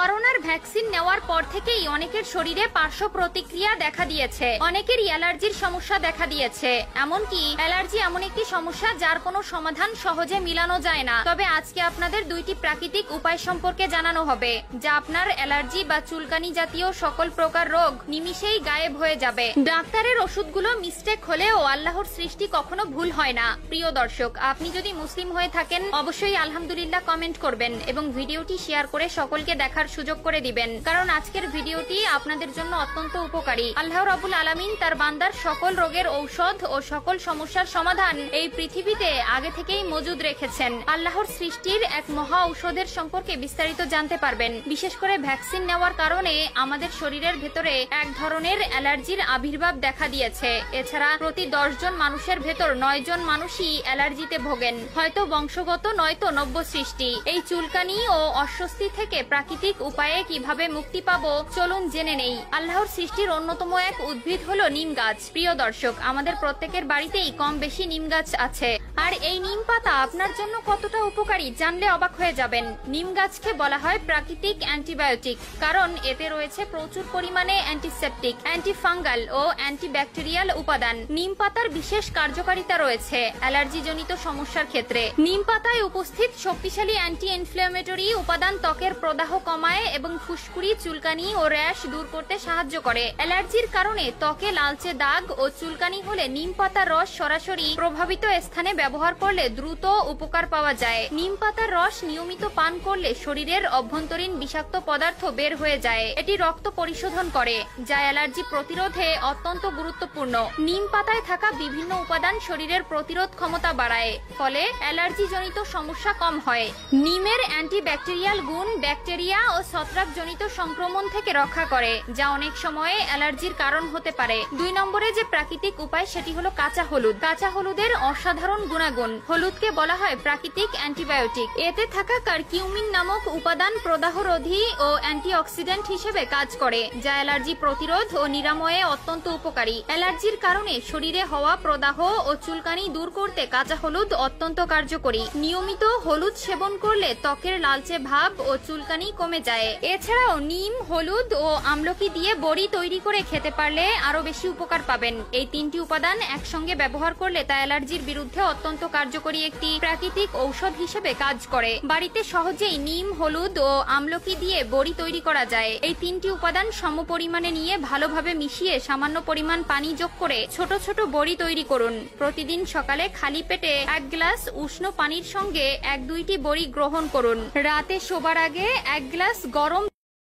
করোনার ভ্যাকসিন নেওয়ার পর থেকেই অনেকের শরীরে পার্শ্ব প্রতিক্রিয়া দেখা দিয়েছে, অনেকেরই অ্যালার্জির সমস্যা দেখা দিয়েছে। এমনকি অ্যালার্জি এমন একটি সমস্যা যার কোনো সমাধান সহজে মিলানো যায় না। তবে আজকে আপনাদের দুইটি প্রাকৃতিক উপায় সম্পর্কে জানানো হবে, যা আপনার অ্যালার্জি বা চুলকানি জাতীয় সকল প্রকার রোগ নিমিষেই গায়েব হয়ে যাবে। ডাক্তারের ওষুধগুলো মিস্টেক হলেও আল্লাহর সৃষ্টি কখনো ভুল হয় না। প্রিয় দর্শক, আপনি যদি মুসলিম হয়ে থাকেন অবশ্যই আলহামদুলিল্লাহ কমেন্ট করবেন এবং ভিডিওটি শেয়ার করে সকলকে দেখার সুযোগ করে দিবেন, কারণ আজকের ভিডিওটি আপনাদের জন্য অত্যন্ত উপকারী। আল্লাহ রাব্বুল আলামিন তার বান্দার সকল রোগের ঔষধ ও সকল সমস্যার সমাধান এই পৃথিবীতে আগে থেকেই মজুদ রেখেছেন। আল্লাহর সৃষ্টির এক মহা ঔষধের সম্পর্কে বিস্তারিত জানতে পারবেন। বিশেষ করে ভ্যাকসিন নেওয়ার কারণে আমাদের শরীরের ভেতরে এক ধরনের অ্যালার্জির আবির্ভাব দেখা দিয়েছে। এছাড়া প্রতি 10 জন মানুষের ভেতর 9 জন মানুষই অ্যালার্জিতে ভোগেন, হয়তো বংশগত নয়তো নব্য সৃষ্টি। এই চুলকানি ও অস্বস্তি থেকে প্রাকৃতিক উপায়ে কিভাবে মুক্তি পাবো চলুন জেনে নেই। আল্লাহর সৃষ্টির অন্যতম এক উদ্ভিদ হলো নিম গাছ। প্রিয় দর্শক, আমাদের প্রত্যেকের বাড়িতেই কম বেশি নিম গাছ আছে, আর এই নিম পাতা আপনার জন্য কতটা উপকারী জানলে অবাক হয়ে যাবেন। নিম গাছকে বলা হয় প্রাকৃতিক অ্যান্টিবায়োটিক, কারণ এতে রয়েছে প্রচুর পরিমাণে অ্যান্টিসেপটিক, অ্যান্টিফাঙ্গাল ও অ্যান্টিব্যাকটেরিয়াল উপাদান। নিম পাতার বিশেষ কার্যকারিতা রয়েছে অ্যালার্জিজনিত সমস্যার ক্ষেত্রে। নিম পাতায় উপস্থিত শক্তিশালী অ্যান্টি ইনফ্ল্যামেটরি উপাদান ত্বকের প্রদাহ কমায় এবং ফুসকুড়ি, চুলকানি ও র্যাশ দূর করতে সাহায্য করে। অ্যালার্জির কারণে ত্বকে লালচে দাগ ও চুলকানি হলে নিম পাতার রস সরাসরি প্রভাবিত স্থানে ব্যবহার করলে দ্রুত উপকার পাওয়া যায়। নিম পাতার রস নিয়মিত পান করলে শরীরের অভ্যন্তরীণ বিষাক্ত পদার্থ বের হয়ে যায়। এটি রক্ত পরিশোধন করে, যা অ্যালার্জি প্রতিরোধে অত্যন্ত গুরুত্বপূর্ণ। নিম পাতায় থাকা বিভিন্ন উপাদান শরীরের প্রতিরোধ ক্ষমতা বাড়ায়, ফলে অ্যালার্জিজনিত সমস্যা কম হয়। নিমের অ্যান্টিব্যাকটেরিয়াল গুণ ব্যাকটেরিয়া ও ছত্রাকজনিত সংক্রমণ থেকে রক্ষা করে, যা অনেক সময়ে অ্যালার্জির কারণ হতে পারে। 2 নম্বরে যে প্রাকৃতিক উপায় সেটি হলো কাঁচা হলুদ। কাঁচা হলুদের অসাধারণ গুণাগুণ। হলুদকে বলা হয় প্রাকৃতিক অ্যান্টিবায়োটিক। এতে থাকা কারকিউমিন নামক উপাদান প্রদাহরোধী ও অ্যান্টিঅক্সিডেন্ট হিসেবে কাজ করে, যা অ্যালার্জি প্রতিরোধ ও নিরাময়ে অত্যন্ত উপকারী। অ্যালার্জির কারণে শরীরে হওয়া প্রদাহ ও চুলকানি দূর করতে কাঁচা হলুদ অত্যন্ত কার্যকরী। নিয়মিত হলুদ সেবন করলে ত্বকের লালচে ভাব ও চুলকানি কমে যায়। এছাড়াও নিম, হলুদ ও আমলকি দিয়ে বড়ি তৈরি করে খেতে পারলে আরো বেশি উপকার পাবেন। এই 3টি উপাদান একসঙ্গে ব্যবহার করলে তা অ্যালার্জির বিরুদ্ধে অত্যন্ত কার্যকরী একটি প্রাকৃতিক ঔষধ হিসেবে কাজ করে। বাড়িতে সহজেই নিম, হলুদ ও আমলকি দিয়ে বড়ি তৈরি করা যায়। এই 3টি উপাদান সমপরিমাণে নিয়ে ভালোভাবে মিশিয়ে সামান্য পরিমাণ পানি যোগ করে ছোট ছোট বড়ি তৈরি করুন। প্রতিদিন সকালে খালি পেটে 1 গ্লাস উষ্ণ পানির সঙ্গে 1-2টি বড়ি গ্রহণ করুন। রাতে শোবার আগে 1 গ্লাস গরম